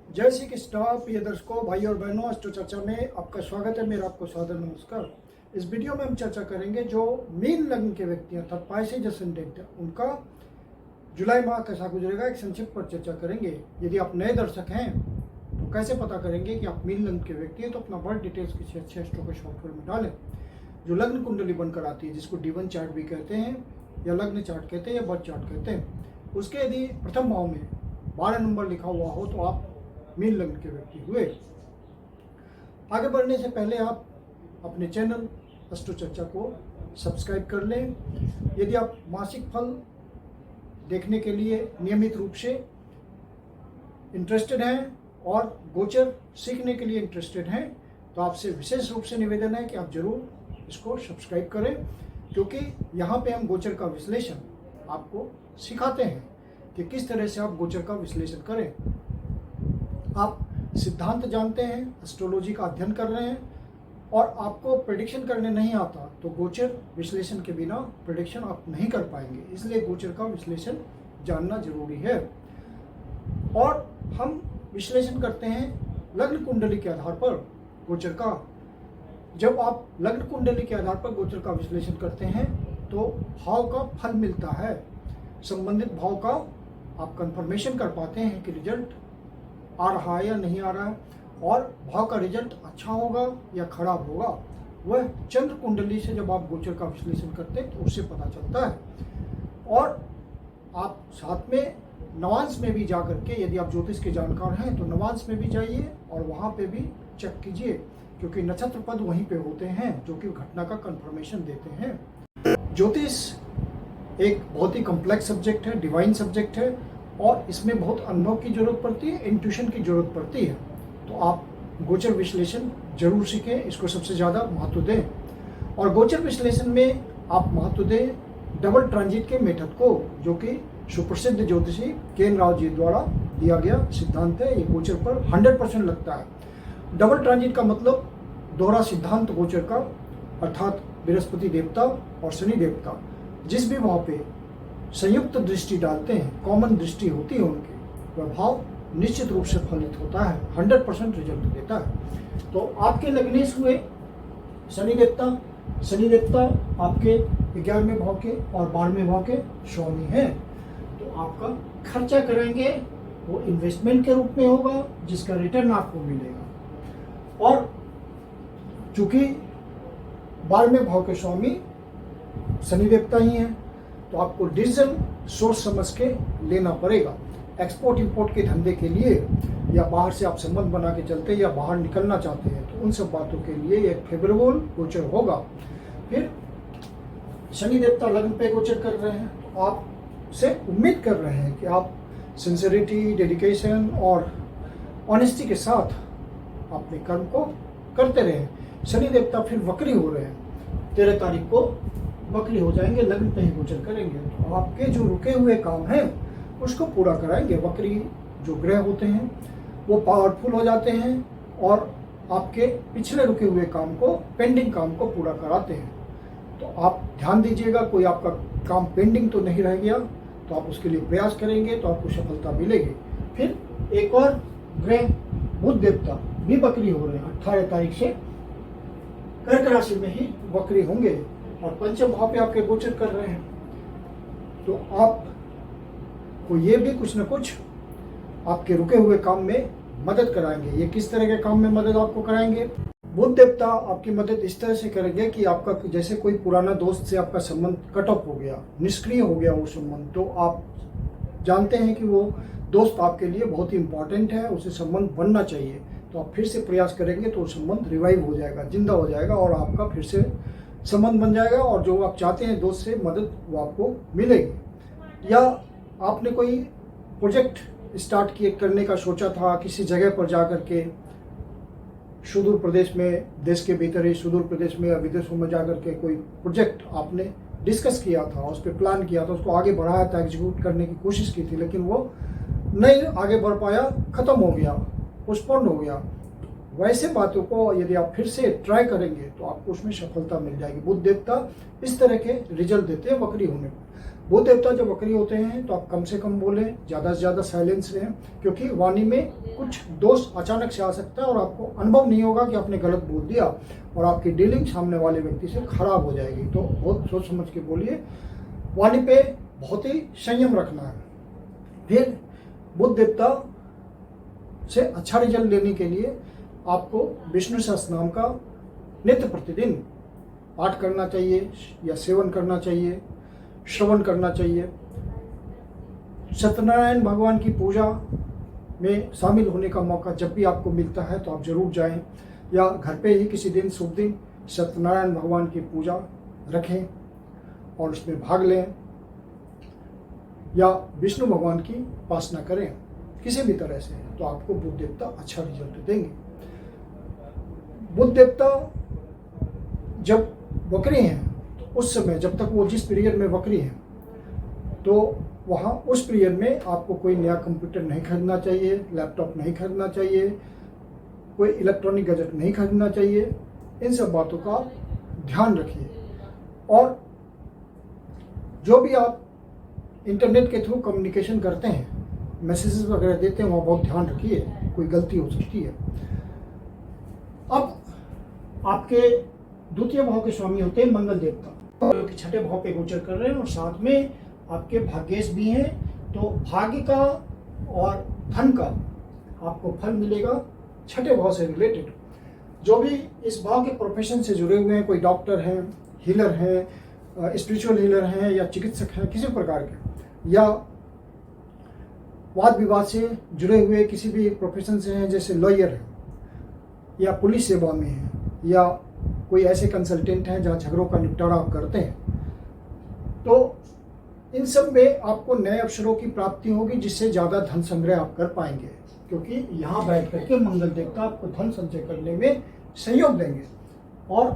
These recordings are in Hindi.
जय श्री कृष्ण प्रिय दर्शकों, भाई और बहनों, अष्टो चर्चा में आपका स्वागत है। मेरा आपको सादर नमस्कार। इस वीडियो में हम चर्चा करेंगे जो मीन लग्न के व्यक्ति हैं अर्थात पाइसेज असेंडेंट, उनका जुलाई माह कैसा गुजरेगा एक संक्षिप्त पर चर्चा करेंगे। यदि आप नए दर्शक हैं तो कैसे पता करेंगे कि आप मीन लग्न के व्यक्ति हैं, तो अपना बर्थ डिटेल्स किसी अच्छे एस्ट्रो के सॉफ्टवेयर में डालें जो लग्न कुंडली बनकर आती है, जिसको D1 चार्ट भी कहते हैं या लग्न चार्ट कहते हैं या बर्थ चार्ट कहते हैं। उसके यदि प्रथम भाव में 12 नंबर लिखा हुआ हो तो आप मीन लग्न के व्यक्ति हुए। आगे बढ़ने से पहले आप अपने चैनल अष्टो चर्चा को सब्सक्राइब कर लें। यदि आप मासिक फल देखने के लिए नियमित रूप से इंटरेस्टेड हैं और गोचर सीखने के लिए इंटरेस्टेड हैं तो आपसे विशेष रूप से निवेदन है कि आप जरूर इसको सब्सक्राइब करें, क्योंकि यहाँ पे हम गोचर का विश्लेषण आपको सिखाते हैं कि किस तरह से आप गोचर का विश्लेषण करें। आप सिद्धांत जानते हैं, एस्ट्रोलॉजी का अध्ययन कर रहे हैं और आपको प्रेडिक्शन करने नहीं आता तो गोचर विश्लेषण के बिना प्रेडिक्शन आप नहीं कर पाएंगे। इसलिए गोचर का विश्लेषण जानना जरूरी है। और हम विश्लेषण करते हैं लग्न कुंडली के आधार पर गोचर का। जब आप लग्न कुंडली के आधार पर गोचर का विश्लेषण करते हैं तो भाव का फल मिलता है, संबंधित भाव का आप कंफर्मेशन कर पाते हैं कि रिजल्ट आ रहा है या नहीं आ रहा है, और भाव का रिजल्ट अच्छा होगा या खराब होगा वह चंद्र कुंडली से जब आप गोचर का विश्लेषण करते हैं तो उससे पता चलता है। और आप साथ में नवांश में भी जा करके, यदि आप ज्योतिष के जानकार हैं तो नवांश में भी जाइए और वहाँ पे भी चेक कीजिए, क्योंकि नक्षत्र पद वहीं पे होते हैं जो कि घटना का कंफर्मेशन देते हैं। ज्योतिष एक बहुत ही कॉम्प्लेक्स सब्जेक्ट है, डिवाइन सब्जेक्ट है और इसमें बहुत अनुभव की जरूरत पड़ती है, इंट्यूशन की जरूरत पड़ती है। तो आप गोचर विश्लेषण जरूर सीखें, इसको सबसे ज़्यादा महत्व दें। और गोचर विश्लेषण में आप महत्व दें डबल ट्रांजिट के मेथड को, जो कि सुप्रसिद्ध ज्योतिषी के राव जी द्वारा दिया गया सिद्धांत है। ये गोचर पर 100% लगता है। डबल ट्रांजिट का मतलब दोहरा सिद्धांत गोचर का, अर्थात बृहस्पति देवता और शनि देवता जिस भी भाव पे संयुक्त दृष्टि डालते हैं, कॉमन दृष्टि होती है उनकी, वह भाव निश्चित रूप से फलित होता है, 100% रिजल्ट देता है। तो आपके लग्नेश हुए शनि देवता आपके 11वें भाव के और 12वें भाव के स्वामी हैं, तो आपका खर्चा कराएंगे वो इन्वेस्टमेंट के रूप में होगा जिसका रिटर्न आपको मिलेगा। और चूंकि 12वें भाव के स्वामी शनि देवता ही हैं तो आपको डिसीजन सोच समझ के लेना पड़ेगा। एक्सपोर्ट इंपोर्ट के धंधे के लिए या बाहर से आप संबंध बना के चलते या बाहर निकलना चाहते हैं तो उन सब बातों के लिए एक फेवरेबल गोचर होगा। फिर शनि देवता लग्न पे गोचर कर रहे हैं तो आप से उम्मीद कर रहे हैं कि आप सिंसियरिटी, डेडिकेशन और ऑनेस्टी के साथ अपने कर्म को करते रहें। शनि देवता फिर वक्री हो रहे हैं, 13 तारीख को वक्री हो जाएंगे, लग्न पे ही गोचर करेंगे तो आपके जो रुके हुए काम हैं उसको पूरा कराएंगे। वक्री जो ग्रह होते हैं वो पावरफुल हो जाते हैं और आपके पिछले रुके हुए काम को, पेंडिंग काम को पूरा कराते हैं। तो आप ध्यान दीजिएगा, कोई आपका काम पेंडिंग तो नहीं रह गया, तो आप उसके लिए प्रयास करेंगे तो आपको सफलता मिलेगी। फिर एक और ग्रह बुध देवता भी वक्री हो रहे हैं, 18 तारीख से कर्क राशि में ही वक्री होंगे और पंचम भाव पे आपके गोचर कर रहे हैं। तो आप को ये भी कुछ न कुछ आपके रुके हुए काम में मदद कराएंगे। ये किस तरह के काम में मदद आपको कराएंगे? बुध देवता आपकी मदद इस तरह से करेंगे कि आपका जैसे कोई पुराना दोस्त से आपका संबंध कट ऑफ हो गया, निष्क्रिय हो गया वो संबंध, तो आप जानते हैं कि वो दोस्त आपके लिए बहुत ही इंपॉर्टेंट है, उसे संबंध बनना चाहिए, तो आप फिर से प्रयास करेंगे तो वो संबंध रिवाइव हो जाएगा, जिंदा हो जाएगा और आपका फिर से संबंध बन जाएगा और जो आप चाहते हैं दोस्त से मदद वो आपको मिलेगी। या आपने कोई प्रोजेक्ट स्टार्ट किए करने का सोचा था, किसी जगह पर जा कर के सुदूर प्रदेश में, देश के भीतर ही सुदूर प्रदेश में या विदेशों में जा कर के कोई प्रोजेक्ट आपने डिस्कस किया था, उस पर प्लान किया था, उसको आगे बढ़ाया था, एग्जीक्यूट करने की कोशिश की थी, लेकिन वो नहीं आगे बढ़ पाया, खत्म हो गया, पोस्टपोन हो गया। वैसे बातों को यदि आप फिर से ट्राई करेंगे तो आपको उसमें सफलता मिल जाएगी। बुध देवता इस तरह के रिजल्ट देते हैं वक्री होने पर। बुध देवता जब वक्री होते हैं तो आप कम से कम बोलें, ज़्यादा से ज़्यादा साइलेंस रहें, क्योंकि वाणी में कुछ दोष अचानक से आ सकता है और आपको अनुभव नहीं होगा कि आपने गलत बोल दिया और आपकी डीलिंग सामने वाले व्यक्ति से खराब हो जाएगी। तो बहुत सोच समझ के बोलिए, वाणी पे बहुत ही संयम रखना है। फिर बुध देवता से अच्छा रिजल्ट लेने के लिए आपको विष्णु सहस्त्र नाम का नित्य प्रतिदिन पाठ करना चाहिए या सेवन करना चाहिए, श्रवण करना चाहिए। सत्यनारायण भगवान की पूजा में शामिल होने का मौका जब भी आपको मिलता है तो आप जरूर जाएं, या घर पे ही किसी दिन शुभ दिन सत्यनारायण भगवान की पूजा रखें और उसमें भाग लें, या विष्णु भगवान की उपासना करें किसी भी तरह से, तो आपको बुध देवता अच्छा रिजल्ट देंगे। बुध देवता जब वक्री हैं तो उस समय, जब तक वो जिस पीरियड में वक्री हैं, तो वहाँ उस पीरियड में आपको कोई नया कंप्यूटर नहीं खरीदना चाहिए, लैपटॉप नहीं खरीदना चाहिए, कोई इलेक्ट्रॉनिक गैजेट नहीं खरीदना चाहिए। इन सब बातों का ध्यान रखिए। और जो भी आप इंटरनेट के थ्रू कम्युनिकेशन करते हैं, मैसेजेस वगैरह देते हैं, वहाँ बहुत ध्यान रखिए, कोई गलती हो सकती है। अब आपके द्वितीय भाव के स्वामी होते हैं मंगल देवता, जो कि छठे भाव पे गोचर कर रहे हैं और साथ में आपके भाग्येश भी हैं। तो भाग्य का और धन का आपको फल मिलेगा छठे भाव से रिलेटेड। जो भी इस भाव के प्रोफेशन से जुड़े हुए हैं, कोई डॉक्टर हैं, हीलर हैं, स्पिरिचुअल हीलर हैं, या चिकित्सक हैं किसी प्रकार के, या वाद विवाद से जुड़े हुए किसी भी प्रोफेशन से हैं, जैसे लॉयर हैं, या पुलिस सेवा में हैं, या कोई ऐसे कंसल्टेंट हैं जहाँ झगड़ों का निपटारा आप करते हैं, तो इन सब में आपको नए अवसरों की प्राप्ति होगी, जिससे ज़्यादा धन संग्रह आप कर पाएंगे, क्योंकि यहाँ बैठ करके मंगल देवता आपको धन संचय करने में सहयोग देंगे और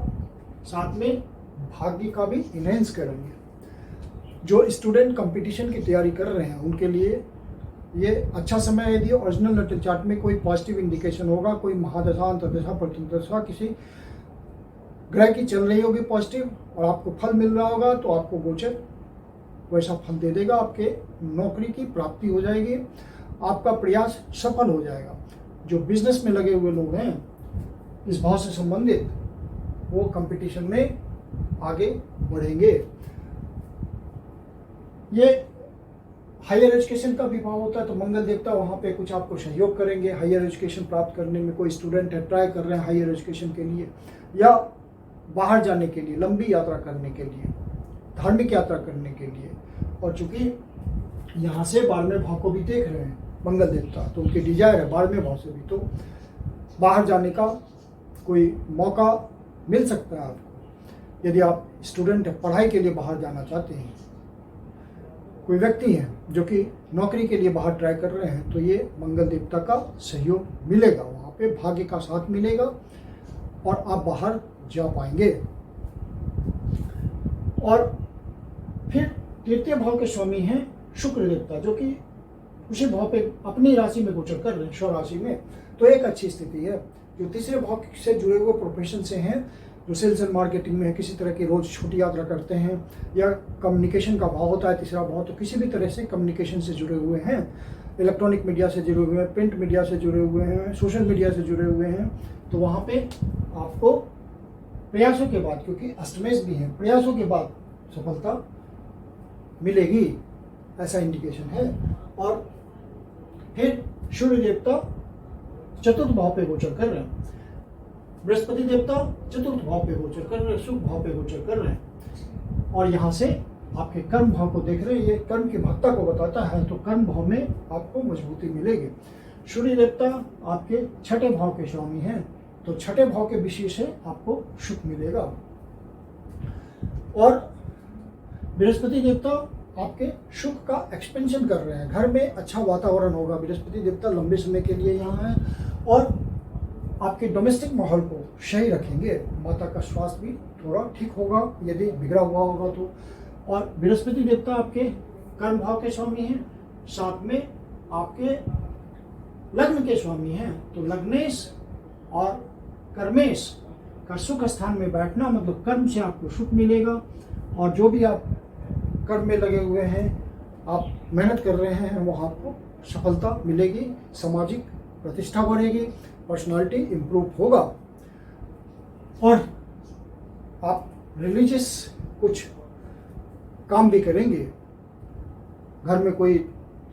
साथ में भाग्य का भी इनहेंस करेंगे। जो स्टूडेंट कंपटीशन की तैयारी कर रहे हैं उनके लिए ये अच्छा समय है। यदि ओरिजिनल नेटल चार्ट में कोई पॉजिटिव इंडिकेशन होगा, कोई महादशा, अंतर्दशा, प्रथमदशा किसी ग्रह की चल रही होगी पॉजिटिव और आपको फल मिल रहा होगा, तो आपको गोचर वैसा फल दे देगा, आपके नौकरी की प्राप्ति हो जाएगी, आपका प्रयास सफल हो जाएगा। जो बिजनेस में लगे हुए लोग हैं इस भाव से संबंधित, वो कंपटीशन में आगे बढ़ेंगे। ये हायर एजुकेशन का भी भाव होता है, तो मंगल देवता वहाँ पे कुछ आपको सहयोग करेंगे। हायर एजुकेशन प्राप्त करने में कोई स्टूडेंट है, ट्राई कर रहे हैं हायर एजुकेशन के लिए, या बाहर जाने के लिए, लंबी यात्रा करने के लिए, धार्मिक यात्रा करने के लिए, और चूंकि यहाँ से 12वें भाव को भी देख रहे हैं मंगल देवता, तो उनकी डिजायर है 12वें भाव से भी, तो बाहर जाने का कोई मौका मिल सकता है आपको। यदि आप स्टूडेंट हैं, पढ़ाई के लिए बाहर जाना चाहते हैं, कोई व्यक्ति है जो कि नौकरी के लिए बाहर ट्राई कर रहे हैं, तो ये मंगल देवता का सहयोग मिलेगा, वहाँ पे भाग्य का साथ मिलेगा और आप बाहर जा पाएंगे। और फिर तृतीय भाव के स्वामी हैं शुक्र देवता, जो कि उसी भाव पे अपनी राशि में गोचर कर रहे हैं, स्वराशि में, तो एक अच्छी स्थिति है। जो तीसरे भाव से जुड़े हुए प्रोफेशन से हैं, जो सेल्स एंड मार्केटिंग में है, किसी तरह की रोज छोटी यात्रा करते हैं, या कम्युनिकेशन का भाव होता है तीसरा भाव, तो किसी भी तरह से कम्युनिकेशन से जुड़े हुए हैं, इलेक्ट्रॉनिक मीडिया से जुड़े हुए हैं, प्रिंट मीडिया से जुड़े हुए हैं, सोशल मीडिया से जुड़े हुए हैं, तो वहाँ पे आपको प्रयासों के बाद, क्योंकि अष्टमेश भी हैं, प्रयासों के बाद सफलता मिलेगी, ऐसा इंडिकेशन है। और फिर सूर्य देवता चतुर्थ भाव पे गोचर कर रहे हैं, बृहस्पति देवता चतुर्थ भाव पे गोचर कर रहे हैं, शुभ भाव पे गोचर कर रहे हैं, और यहाँ से आपके कर्म भाव को देख रहे हैं। ये कर्म की महत्ता को बताता है, तो कर्म भाव में आपको मजबूती मिलेगी। सूर्य देवता आपके छठे भाव के स्वामी हैं, तो छठे भाव के विषय से आपको सुख मिलेगा। और बृहस्पति देवता आपके सुख का एक्सपेंशन कर रहे हैं, घर में अच्छा वातावरण होगा। बृहस्पति देवता लंबे समय के लिए यहाँ है और आपके डोमेस्टिक माहौल को सही रखेंगे। माता का स्वास्थ्य भी थोड़ा ठीक होगा यदि बिगड़ा हुआ होगा तो। और बृहस्पति देवता आपके कर्म भाव के स्वामी हैं, साथ में आपके लग्न के स्वामी हैं, तो लग्नेश और कर्मेश का सुख स्थान में बैठना, मतलब कर्म से आपको सुख मिलेगा। और जो भी आप कर्म में लगे हुए हैं, आप मेहनत कर रहे हैं, वहाँ आपको सफलता मिलेगी, सामाजिक प्रतिष्ठा बढ़ेगी, पर्सनालिटी इम्प्रूव होगा और आप रिलीजियस कुछ काम भी करेंगे। घर में कोई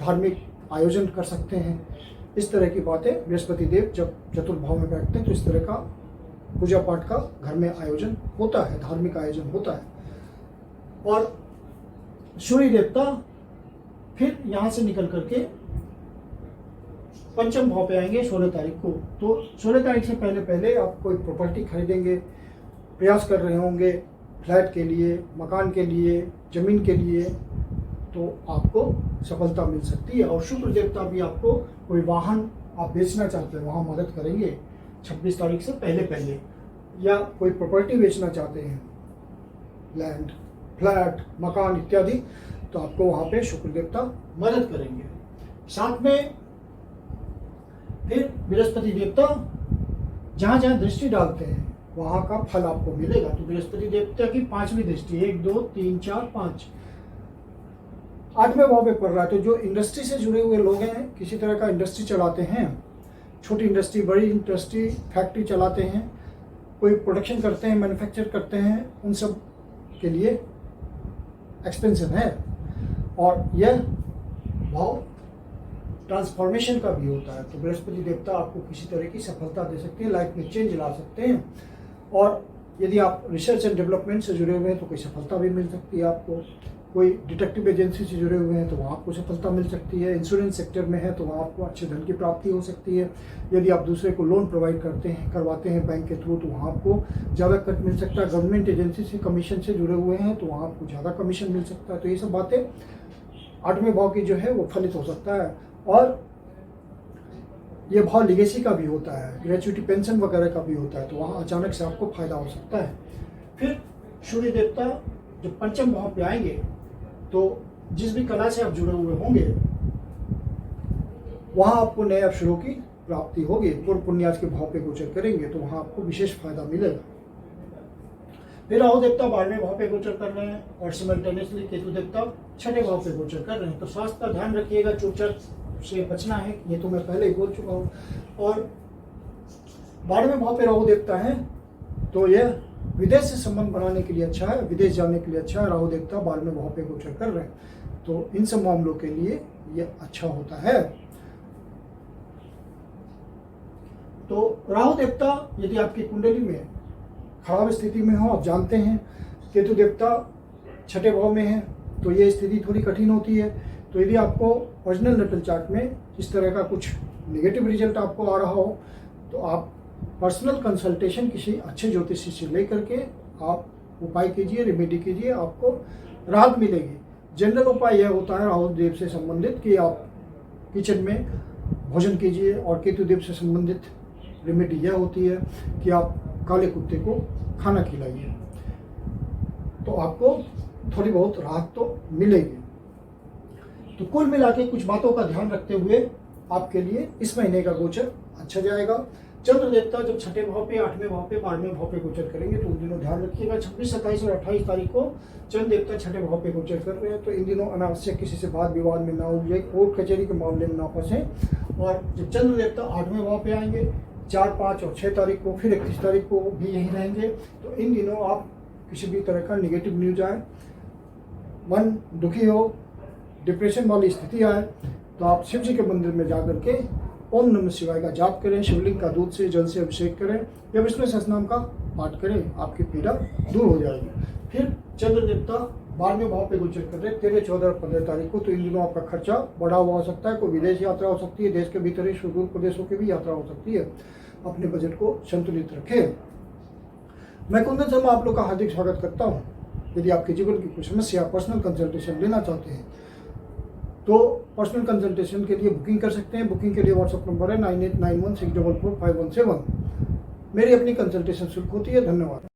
धार्मिक आयोजन कर सकते हैं। इस तरह की बातें बृहस्पति देव जब चतुर्भाव में बैठते हैं तो इस तरह का पूजा पाठ का घर में आयोजन होता है, धार्मिक आयोजन होता है। और सूर्य देवता फिर यहाँ से निकल करके पंचम भाव पे आएंगे 16 तारीख को। तो 16 तारीख से पहले पहले आप कोई प्रॉपर्टी खरीदेंगे, प्रयास कर रहे होंगे फ्लैट के लिए, मकान के लिए, जमीन के लिए, तो आपको सफलता मिल सकती है। और शुक्र देवता भी आपको कोई वाहन आप बेचना चाहते हैं वहाँ मदद करेंगे 26 तारीख से पहले पहले, या कोई प्रॉपर्टी बेचना चाहते हैं, लैंड, फ्लैट, मकान इत्यादि, तो आपको वहाँ पे शुक्र देवता मदद करेंगे। साथ में फिर बृहस्पति देवता जहाँ जहाँ दृष्टि डालते हैं वहाँ का फल आपको मिलेगा। तो बृहस्पति देवता की 5वीं दृष्टि, 1 2 3 4 5 8वें भाव पे पड़ रहा है। तो जो इंडस्ट्री से जुड़े हुए लोग हैं, किसी तरह का इंडस्ट्री चलाते हैं, छोटी इंडस्ट्री, बड़ी इंडस्ट्री, फैक्ट्री चलाते हैं, कोई प्रोडक्शन करते हैं, मैन्युफैक्चर करते हैं, उन सब के लिए एक्सपेंसिव है। और यह भाव ट्रांसफॉर्मेशन का भी होता है। तो बृहस्पति देवता आपको किसी तरह की सफलता दे सकते हैं, लाइफ में चेंज ला सकते हैं। और यदि आप रिसर्च एंड डेवलपमेंट से जुड़े हुए हैं तो कोई सफलता भी मिल सकती है आपको। कोई डिटेक्टिव एजेंसी से जुड़े हुए हैं तो वहाँ आपको सफलता मिल सकती है। इंश्योरेंस सेक्टर में है तो वहाँ आपको अच्छे धन की प्राप्ति हो सकती है। यदि आप दूसरे को लोन प्रोवाइड करवाते हैं बैंक के थ्रू, तो वहाँ आपको ज़्यादा कट मिल सकता है। गवर्नमेंट एजेंसी से कमीशन से जुड़े हुए हैं तो वहाँ आपको ज़्यादा कमीशन मिल सकता है। तो ये सब बातें 8वें भाव की जो है वो फलित हो सकता है। और ये भाव लिगेसी का भी होता है, ग्रेचुइटी पेंशन वगैरह का भी होता है, तो वहाँ अचानक से आपको फायदा हो सकता है। फिर सूर्य देवता जब पंचम भाव पे आएंगे तो जिस भी कला से आप जुड़े हुए होंगे वहाँ आपको नए अवसरों की प्राप्ति होगी। पूर्व पुण्याज के भाव पे गोचर करेंगे तो वहाँ आपको विशेष फायदा मिलेगा। फिर राहु देवता 12वें भाव पे गोचर कर रहे हैं और सिमल्टेनियसली केतु देवता 6ठे भाव पे गोचर कर रहे हैं। तो स्वास्थ्य का ध्यान रखिएगा, चोट से बचना है, ये तो मैं पहले ही बोल चुका हूँ। और 12वें भाव पे राहु देवता है तो यह विदेश से संबंध बनाने के लिए अच्छा है, विदेश जाने के लिए अच्छा है। राहु देवता 12वें भाव पे गोचर कर रहे हैं तो इन सब मामलों के लिए यह अच्छा होता है। तो राहु देवता यदि आपकी कुंडली में खराब स्थिति में हो, आप जानते हैं केतु देवता 6ठे भाव में है तो ये स्थिति थोड़ी कठिन होती है। तो यदि आपको ओरिजिनल नेटल चार्ट में इस तरह का कुछ नेगेटिव रिजल्ट आपको आ रहा हो तो आप पर्सनल कंसल्टेशन किसी अच्छे ज्योतिषी से लेकर के आप उपाय कीजिए, रेमेडी कीजिए, आपको राहत मिलेगी। जनरल उपाय यह होता है राहु देव से संबंधित कि आप किचन में भोजन कीजिए, और केतु देव से संबंधित रेमेडी यह होती है कि आप काले कुत्ते को खाना खिलाइए, तो आपको थोड़ी बहुत राहत तो मिलेगी। तो कुल मिला के कुछ बातों का ध्यान रखते हुए आपके लिए इस महीने का गोचर अच्छा जाएगा। चंद्र देवता जब 6ठे भाव पे, 8वें भाव पे, 12वें भाव पे गोचर करेंगे तो उन दिनों ध्यान रखिएगा। 26, 27 और 28 तारीख को चंद्र देवता 6ठे भाव पे गोचर कर रहे हैं तो इन दिनों अनावश्यक किसी से वाद विवाद में ना उलझे, कोर्ट कचहरी के मामले में ना फंसे। और जब चंद्र देवता 8वें भाव पे आएंगे 4, 5 और 6 तारीख को, फिर 31 तारीख को भी यहीं रहेंगे, तो इन दिनों आप किसी भी तरह का निगेटिव न्यूज आए, मन दुखी हो, डिप्रेशन वाली स्थिति आए, तो आप शिव जी के मंदिर में जा करके ओम नमः शिवाय का जाप करें, शिवलिंग का दूध से जल से अभिषेक करें या विष्णु सहस्रनाम का पाठ करें, आपकी पीड़ा दूर हो जाएगी। फिर चंद्र देवता 12वें भाव पे गोचर कर रहे 13, 14 और 15 तारीख को, तो इन दिनों आपका खर्चा बढ़ा हुआ हो सकता है। कोई विदेश यात्रा हो सकती है, देश के भीतर ही सुदूर प्रदेशों की भी यात्रा हो सकती है। अपने बजट को संतुलित रखें। मैं कुंदन शर्मा आप लोग का हार्दिक स्वागत करता हूँ। यदि आपके जीवन की कोई समस्या पर्सनल कंसल्टेशन लेना चाहते हैं तो पर्सनल कंसल्टेशन के लिए बुकिंग कर सकते हैं। बुकिंग के लिए व्हाट्सएप नंबर है 9891644517। मेरी अपनी कंसल्टेशन शुल्क होती है। धन्यवाद।